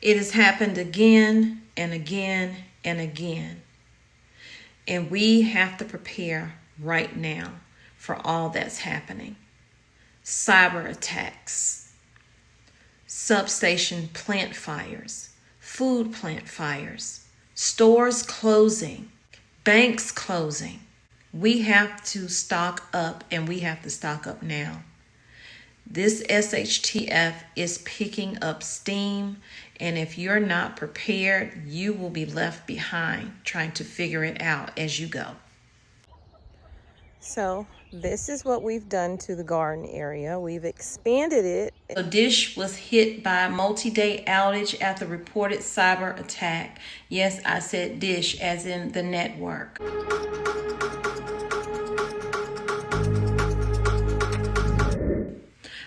It has happened again and again and again. And we have to prepare right now for all that's happening. Cyber attacks, substation plant fires, food plant fires, stores closing, banks closing. We have to stock up, and we have to stock up now. This SHTF is picking up steam, and if you're not prepared, you will be left behind trying to figure it out as you go. So this is what we've done to the garden area. We've expanded it. The dish was hit by a multi-day outage after reported cyber attack. Yes, I said dish as in the network.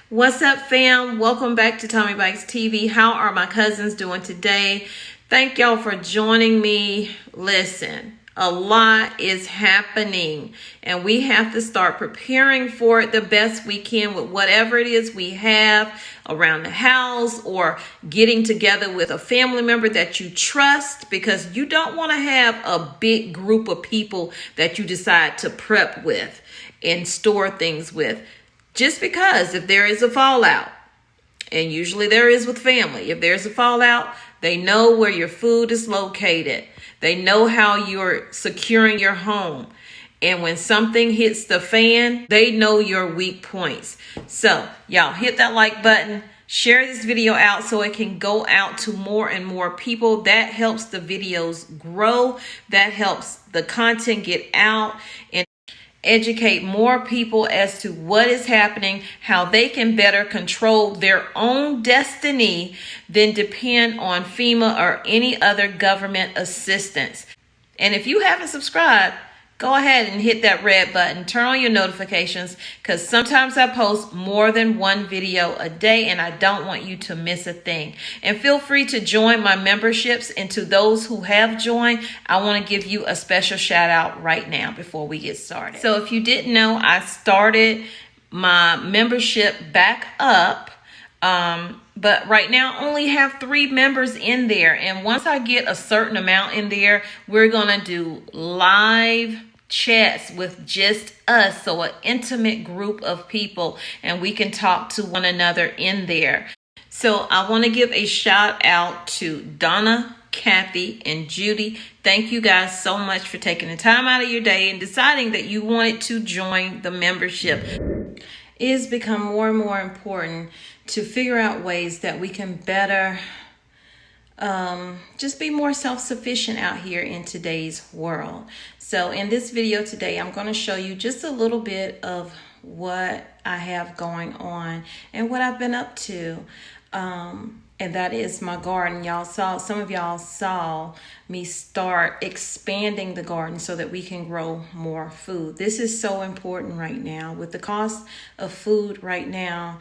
What's up, fam? Welcome back to Tommy Bites TV. How are my cousins doing today? Thank y'all for joining me. Listen, a lot is happening, and we have to start preparing for it the best we can with whatever it is we have around the house, or getting together with a family member that you trust, because you don't want to have a big group of people that you decide to prep with and store things with. Just because if there is a fallout, and usually there is with family, if there's a fallout, they know where your food is located. They know how you're securing your home. And when something hits the fan, they know your weak points. So y'all hit that like button, share this video out so it can go out to more and more people. That helps the videos grow. That helps the content get out and educate more people as to what is happening, how they can better control their own destiny than depend on FEMA or any other government assistance. And if you haven't subscribed, go ahead and hit that red button, turn on your notifications, because sometimes I post more than one video a day and I don't want you to miss a thing. And feel free to join my memberships. And to those who have joined, I want to give you a special shout out right now before we get started. So if you didn't know, I started my membership back up. But right now I only have 3 members in there. And once I get a certain amount in there, we're going to do live chats with just us. So an intimate group of people, and we can talk to one another in there. So I want to give a shout out to Donna, Kathy, and Judy. Thank you guys so much for taking the time out of your day and deciding that you wanted to join the membership. It has become more and more important to figure out ways that we can better just be more self-sufficient out here in today's world. So in this video today, I'm going to show you just a little bit of what I have going on and what I've been up to. And that is my garden. Some of y'all saw me start expanding the garden so that we can grow more food. This is so important right now. With the cost of food right now,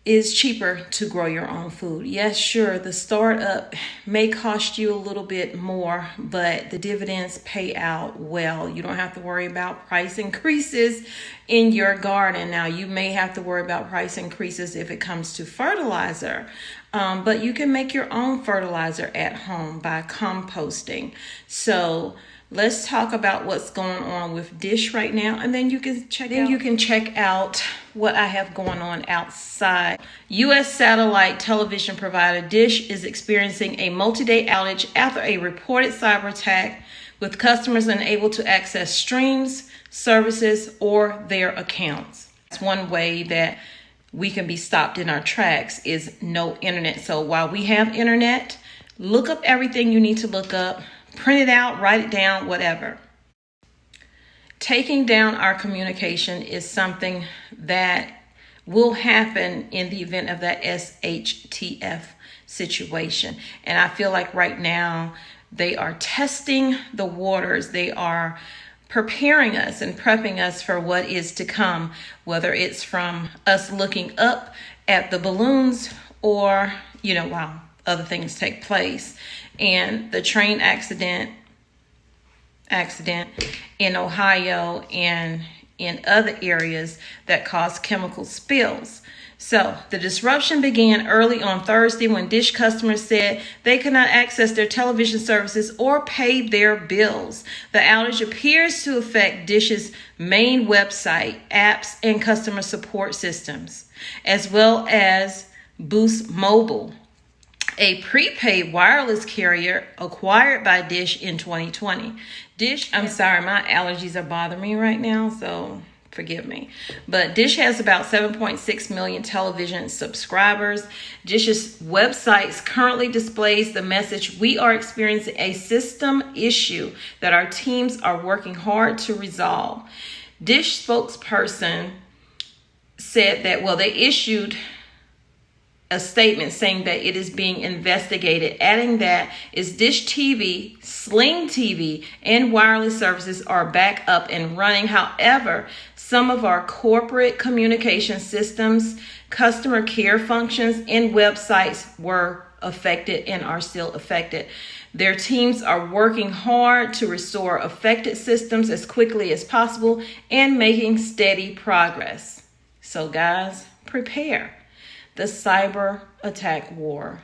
it's cheaper to grow your own food. Yes, sure, the startup may cost you a little bit more, but the dividends pay out well. You don't have to worry about price increases in your garden. Now, you may have to worry about price increases if it comes to fertilizer, but you can make your own fertilizer at home by composting. So let's talk about what's going on with Dish right now, and then you can check out what I have going on outside. U.S. satellite television provider Dish is experiencing a multi-day outage after a reported cyber attack, with customers unable to access streams, services, or their accounts. That's one way that we can be stopped in our tracks, is no internet. So while we have internet, look up everything you need to look up. Print it out, write it down, whatever. Taking down our communication is something that will happen in the event of that SHTF situation. And I feel like right now they are testing the waters. They are preparing us and prepping us for what is to come, whether it's from us looking up at the balloons or, while other things take place. And the train accident in Ohio and in other areas that caused chemical spills. So the disruption began early on Thursday when Dish customers said they could not access their television services or pay their bills. The outage appears to affect Dish's main website, apps, and customer support systems, as well as Boost Mobile, a prepaid wireless carrier acquired by Dish in 2020. I'm sorry, my allergies are bothering me right now, so forgive me. But Dish has about 7.6 million television subscribers. Dish's website currently displays the message, "We are experiencing a system issue that our teams are working hard to resolve." Dish spokesperson said that, they issued a statement saying that it is being investigated, adding that its Dish TV, Sling TV, and wireless services are back up and running. However, some of our corporate communication systems, customer care functions, and websites were affected and are still affected. Their teams are working hard to restore affected systems as quickly as possible and making steady progress. So guys, prepare. The cyber attack war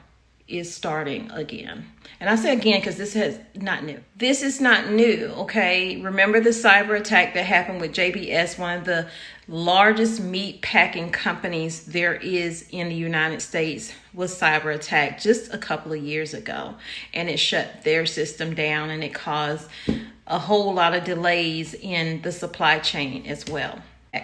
is starting again. And I say again because this is not new. This is not new, okay? Remember the cyber attack that happened with JBS, one of the largest meat packing companies there is in the United States, was cyber attacked just a couple of years ago. And it shut their system down, and it caused a whole lot of delays in the supply chain as well.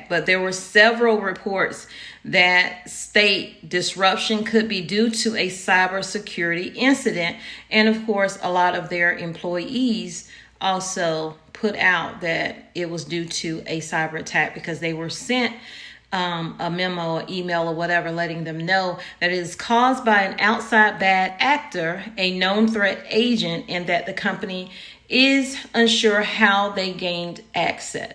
But there were several reports that state disruption could be due to a cybersecurity incident. And of course, a lot of their employees also put out that it was due to a cyber attack because they were sent a memo, or email, or whatever, letting them know that it is caused by an outside bad actor, a known threat agent, and that the company is unsure how they gained access.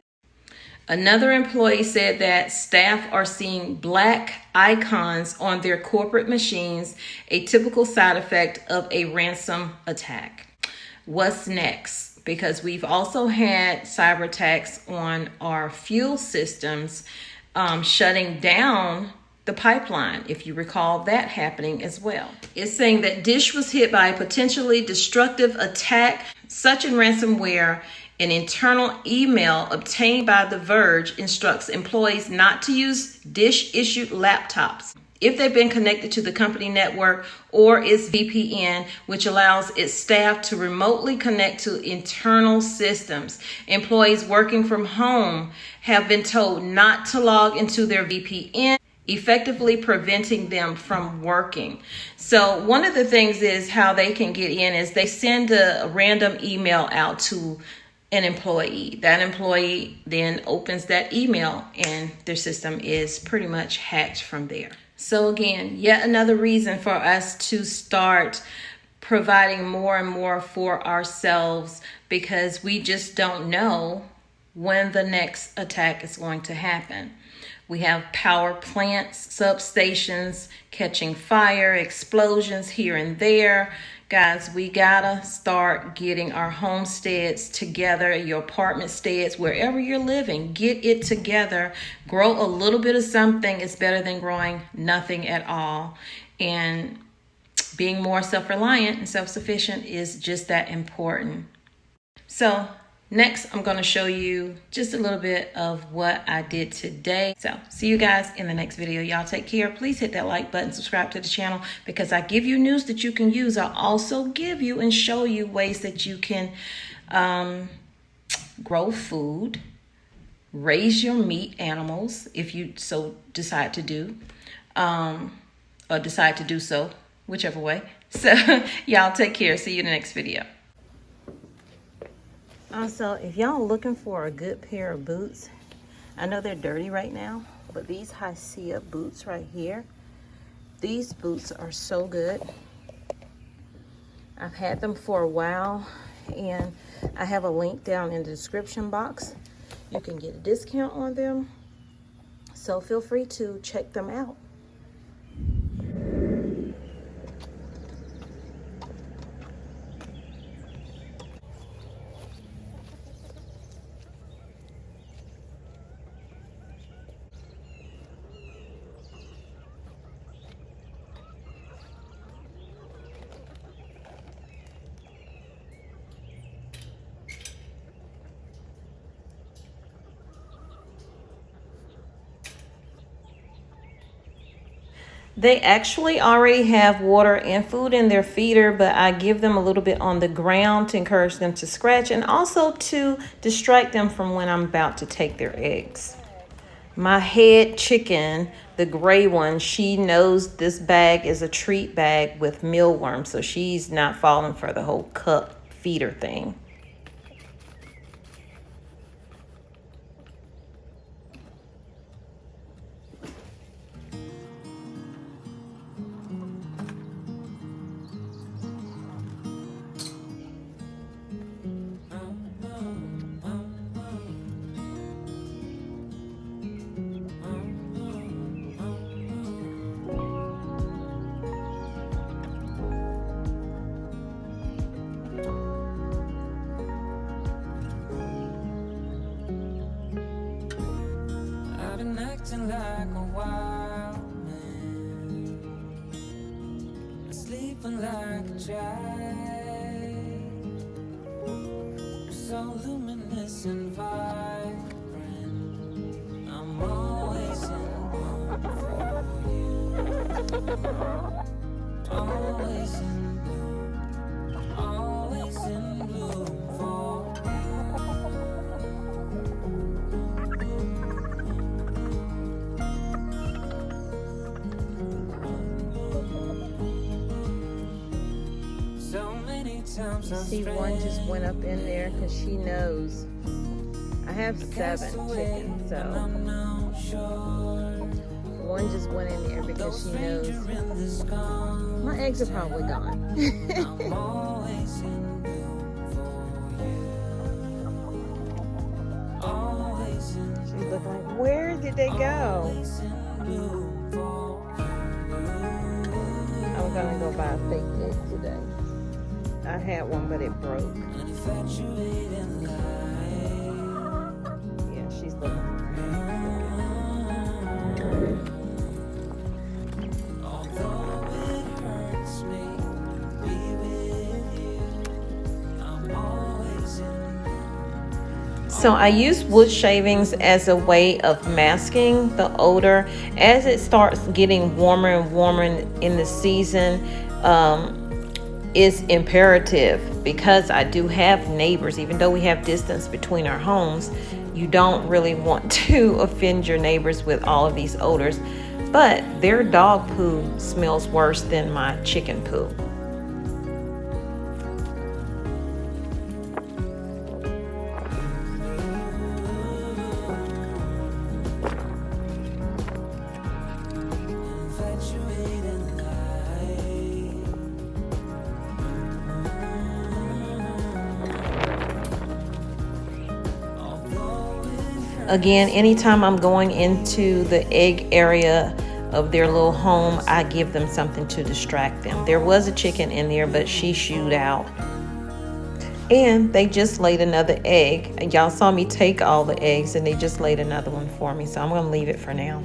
Another employee said that staff are seeing black icons on their corporate machines, a typical side effect of a ransom attack. What's next? Because we've also had cyber attacks on our fuel systems, shutting down the pipeline, if you recall that happening as well. It's saying that Dish was hit by a potentially destructive attack, such as ransomware. An internal email obtained by The Verge instructs employees not to use Dish-issued laptops if they've been connected to the company network or its VPN, which allows its staff to remotely connect to internal systems. Employees working from home have been told not to log into their VPN, effectively preventing them from working. So one of the things is how they can get in is they send a random email out to an employee. That employee then opens that email and their system is pretty much hacked from there. So again, yet another reason for us to start providing more and more for ourselves, because we just don't know when the next attack is going to happen. We have power plants, substations catching fire, explosions here and there. Guys, we gotta start getting our homesteads together, your apartment steads, wherever you're living. Get it together. Grow a little bit of something is better than growing nothing at all. And being more self-reliant and self-sufficient is just that important. So next, I'm going to show you just a little bit of what I did today. So see you guys in the next video. Y'all take care. Please hit that like button, subscribe to the channel, because I give you news that you can use. I also give you and show you ways that you can grow food, raise your meat animals if you so decide to do, or decide to do so, whichever way. So y'all take care. See you in the next video. Also, if y'all looking for a good pair of boots, I know they're dirty right now, but these Hickory boots right here, these boots are so good. I've had them for a while, and I have a link down in the description box. You can get a discount on them, so feel free to check them out. They actually already have water and food in their feeder, but I give them a little bit on the ground to encourage them to scratch and also to distract them from when I'm about to take their eggs. My head chicken, the gray one, she knows this bag is a treat bag with mealworms, so she's not falling for the whole cup feeder thing. Acting like a wild man, sleeping like a child, so luminous and vibrant. I'm always in bloom for you, always in bloom, always in bloom for See, one just went up in there because she knows I have 7 chickens, so one just went in there because she knows my eggs are probably gone. She's looking like, where did they go? I'm gonna go buy a fake egg today. I had one, but it broke. Yeah, she's looking. So I use wood shavings as a way of masking the odor. As it starts getting warmer and warmer in the season, is imperative, because I do have neighbors. Even though we have distance between our homes, you don't really want to offend your neighbors with all of these odors, but their dog poo smells worse than my chicken poo. Again, anytime I'm going into the egg area of their little home, I give them something to distract them. There was a chicken in there, but she shooed out. And they just laid another egg. And y'all saw me take all the eggs, and they just laid another one for me. So I'm going to leave it for now.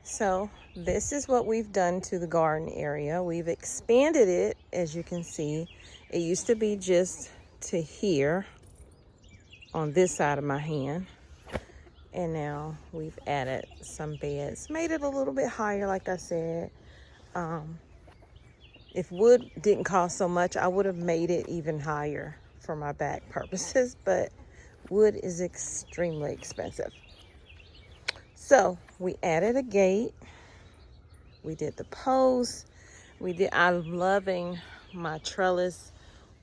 So this is what we've done to the garden area. We've expanded it, as you can see. It used to be just to here on this side of my hand, and now we've added some beds, made it a little bit higher. Like I said, if wood didn't cost so much, I would have made it even higher for my back purposes, but wood is extremely expensive. So we added a gate, we did the post, I'm loving my trellis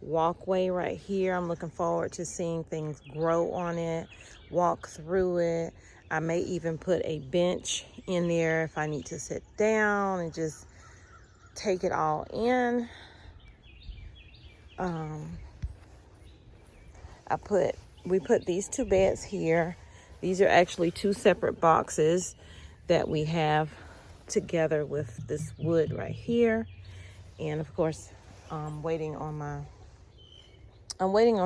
walkway right here. I'm looking forward to seeing things grow on it, walk through it. I may even put a bench in there if I need to sit down and just take it all in. We put these 2 beds here. These are actually 2 separate boxes that we have together with this wood right here. And of course, I'm waiting on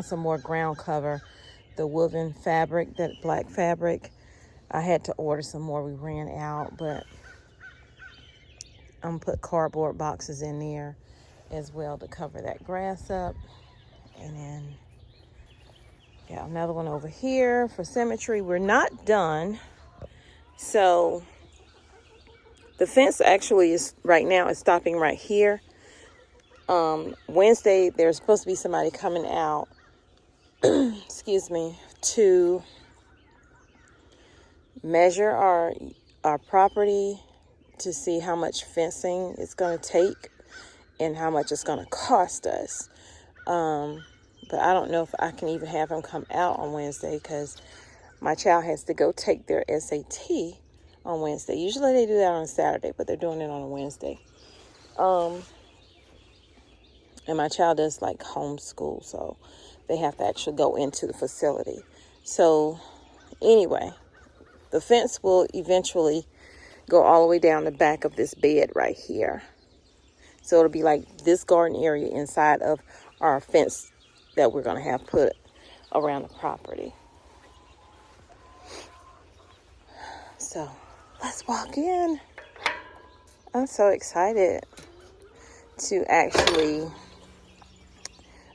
some more ground cover, the woven fabric, that black fabric. I had to order some more, we ran out, but I'm gonna put cardboard boxes in there as well to cover that grass up. And then Yeah, another one over here for symmetry. We're not done. So the fence actually is right now is stopping right here. Wednesday, there's supposed to be somebody coming out, excuse me, to measure our property to see how much fencing it's going to take and how much it's going to cost us. But I don't know if I can even have him come out on Wednesday because my child has to go take their SAT on Wednesday. Usually they do that on Saturday, but they're doing it on a Wednesday. And my child does like homeschool, so they have to actually go into the facility. So anyway, the fence will eventually go all the way down the back of this bed right here. So it'll be like this garden area inside of our fence that we're going to have put around the property. So let's walk in. I'm so excited to actually,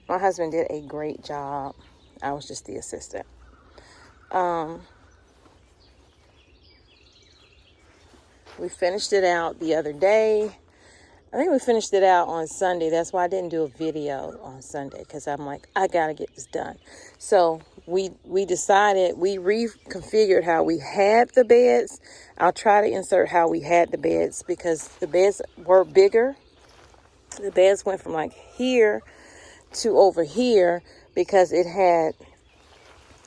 my husband did a great job. I was just the assistant. We finished it out the other day. I think we finished it out on Sunday. That's why I didn't do a video on Sunday, because I'm like, I got to get this done. So we decided, we reconfigured how we had the beds. I'll try to insert how we had the beds because the beds were bigger. The beds went from like here to over here because it had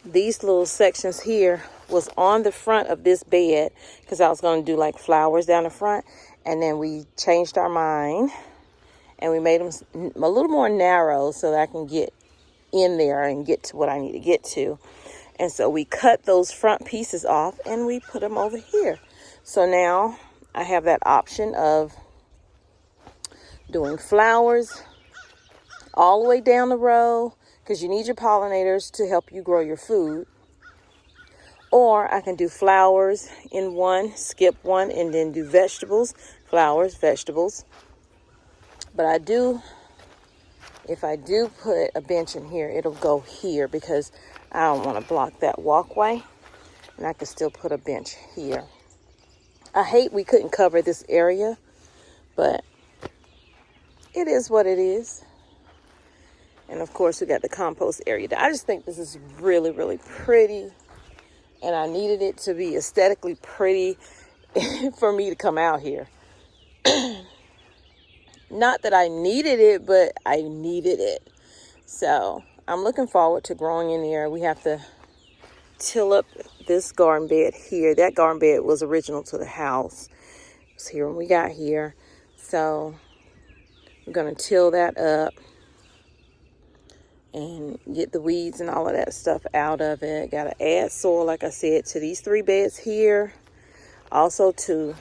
these little sections here was on the front of this bed because I was going to do like flowers down the front. And then we changed our mind and we made them a little more narrow so that I can get in there and get to what I need to get to. And so we cut those front pieces off and we put them over here. So now I have that option of doing flowers all the way down the row because you need your pollinators to help you grow your food. Or I can do flowers in one, skip one, and then do vegetables, flowers, vegetables. But if I do put a bench in here, it'll go here because I don't want to block that walkway. And I can still put a bench here. I hate we couldn't cover this area, but it is what it is. And of course, we got the compost area. I just think this is really, really pretty. And I needed it to be aesthetically pretty for me to come out here. Not that I needed it, but I needed it. So I'm looking forward to growing in there. We have to till up this garden bed here. That garden bed was original to the house. It was here when we got here. So we're going to till that up and get the weeds and all of that stuff out of it. Got to add soil, like I said, to these 3 beds here. Also to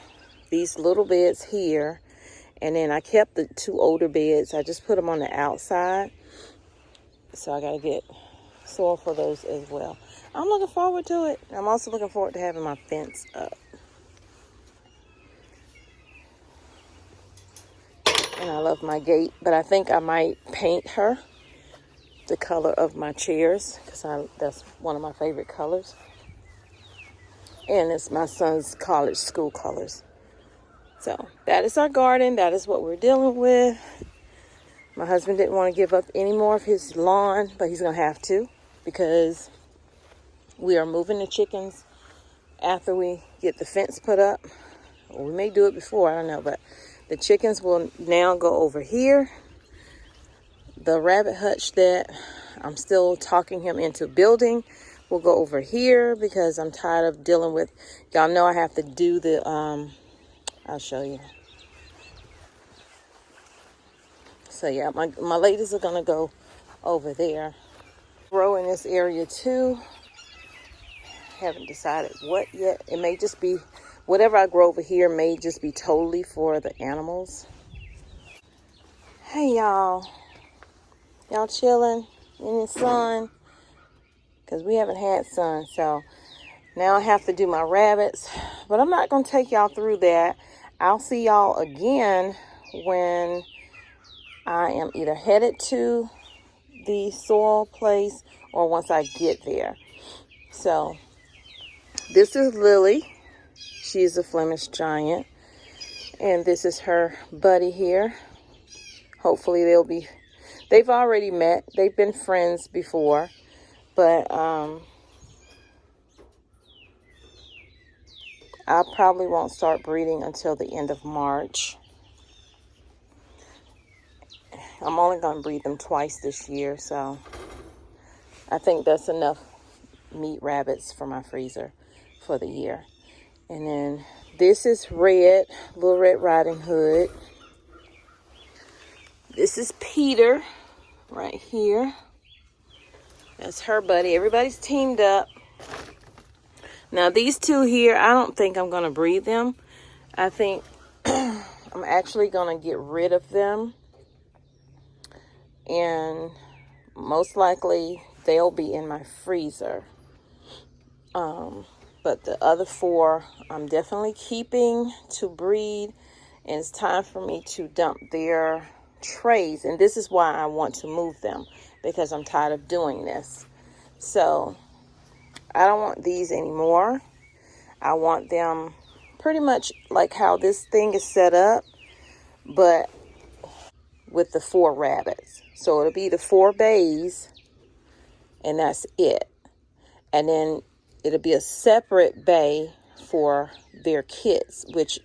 these little beds here. And then I kept the 2 older beds. I just put them on the outside. So I got to get soil for those as well. I'm looking forward to it. I'm also looking forward to having my fence up. And I love my gate, but I think I might paint her the color of my chairs because that's one of my favorite colors. And it's my son's college school colors. So that is our garden. That is what we're dealing with. My husband didn't want to give up any more of his lawn, but he's going to have to because we are moving the chickens after we get the fence put up. Or we may do it before, I don't know, but the chickens will now go over here. The rabbit hutch that I'm still talking him into building will go over here because I'm tired of dealing with, y'all know I have to do the, I'll show you. So yeah, my ladies are going to go over there. Grow in this area too. Haven't decided what yet. It may just be, whatever I grow over here may just be totally for the animals. Hey y'all. Y'all chilling in the sun? Because we haven't had sun. So now I have to do my rabbits. But I'm not going to take y'all through that. I'll see y'all again when I am either headed to the soil place or once I get there. So this is Lily. She's a Flemish giant. And this is her buddy here. Hopefully they've already met. They've been friends before. But I probably won't start breeding until the end of March. I'm only going to breed them twice this year, so I think that's enough meat rabbits for my freezer for the year. And then this is Red, Little Red Riding Hood. This is Peter right here. That's her buddy. Everybody's teamed up. Now these two here, I don't think I'm going to breed them. I think I'm actually going to get rid of them. And most likely they'll be in my freezer. But the other four I'm definitely keeping to breed. And it's time for me to dump their trays. And this is why I want to move them, because I'm tired of doing this. So I don't want these anymore. I want them pretty much like how this thing is set up, but with the 4 rabbits. So it'll be the 4 bays, and that's it. And then it'll be a separate bay for their kits, which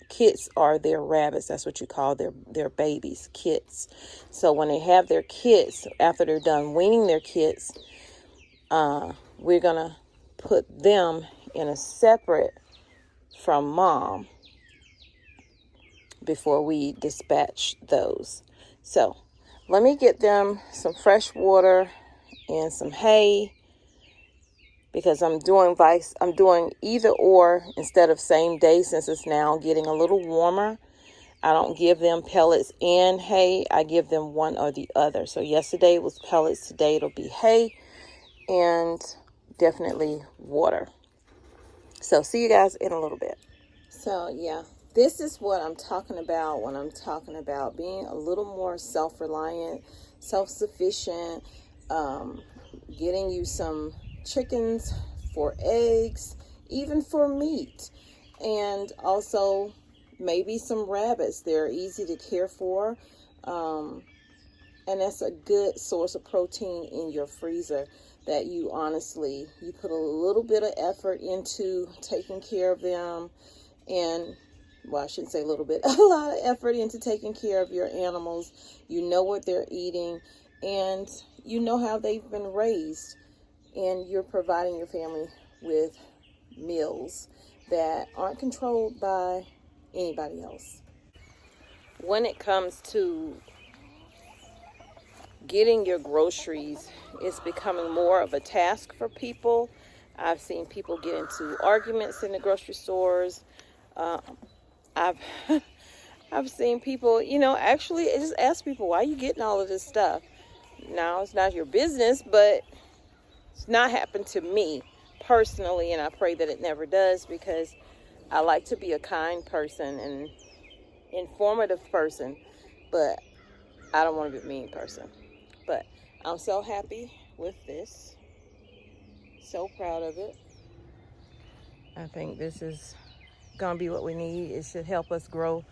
kits are their rabbits. That's what you call their babies, kits. So when they have their kits, after they're done weaning their kits, we're gonna put them in a separate from mom before we dispatch those. So let me get them some fresh water and some hay, because I'm doing either or instead of same day, since it's now getting a little warmer. I don't give them pellets and hay. I give them one or the other. So yesterday it was pellets. Today it'll be hay and definitely water. So see you guys in a little bit. So yeah, this is what I'm talking about when I'm talking about being a little more self-reliant, self-sufficient, getting you some chickens for eggs, even for meat, and also maybe some rabbits. They're easy to care for, and that's a good source of protein in your freezer that you put a little bit of effort into taking care of them. And well, I shouldn't say a little bit, a lot of effort into taking care of your animals. You know what they're eating, and you know how they've been raised, and you're providing your family with meals that aren't controlled by anybody else. When it comes to getting your groceries, it's becoming more of a task for people. I've seen people get into arguments in the grocery stores. I've seen people, actually just ask people, why are you getting all of this stuff? Now, it's not your business, but it's not happened to me personally, and I pray that it never does, because I like to be a kind person and informative person, but I don't want to be a mean person. But I'm so happy with this. So proud of it. I think this is going to be what we need. It should help us grow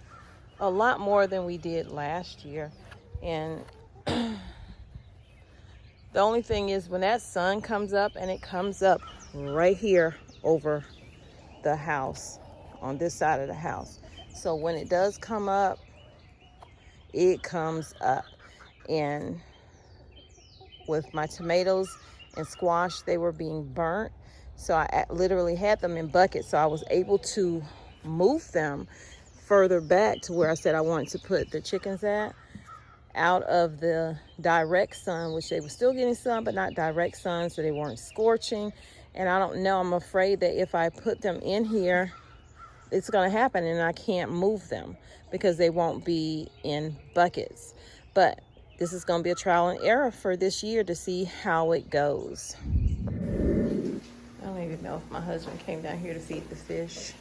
a lot more than we did last year. And the only thing is, when that sun comes up, and it comes up right here over the house, on this side of the house. So when it does come up, it comes up. And with my tomatoes and squash, they were being burnt. So I literally had them in buckets. So I was able to move them further back to where I said I wanted to put the chickens at, out of the direct sun, which they were still getting sun, but not direct sun, so they weren't scorching. And I don't know, I'm afraid that if I put them in here, it's going to happen and I can't move them because they won't be in buckets. But this is going to be a trial and error for this year to see how it goes. I don't even know if my husband came down here to feed the fish,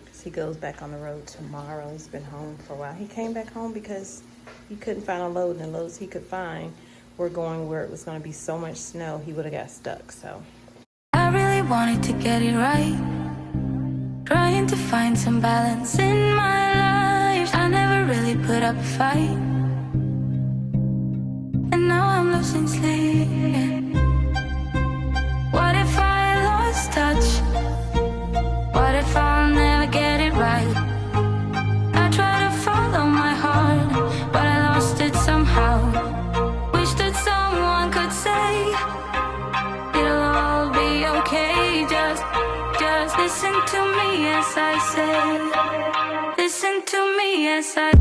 because he goes back on the road tomorrow. He's been home for a while. He came back home because he couldn't find a load, and the loads he could find were going where it was going to be so much snow, he would have got stuck. So I really wanted to get it right, trying to find some balance in my life. I never really put up a fight, and now I'm losing sleep. What if I lost touch? What if I'll never get it right? I try to follow my heart, but I lost it somehow. Wish that someone could say it'll all be okay. Just listen to me as I say. Listen to me as I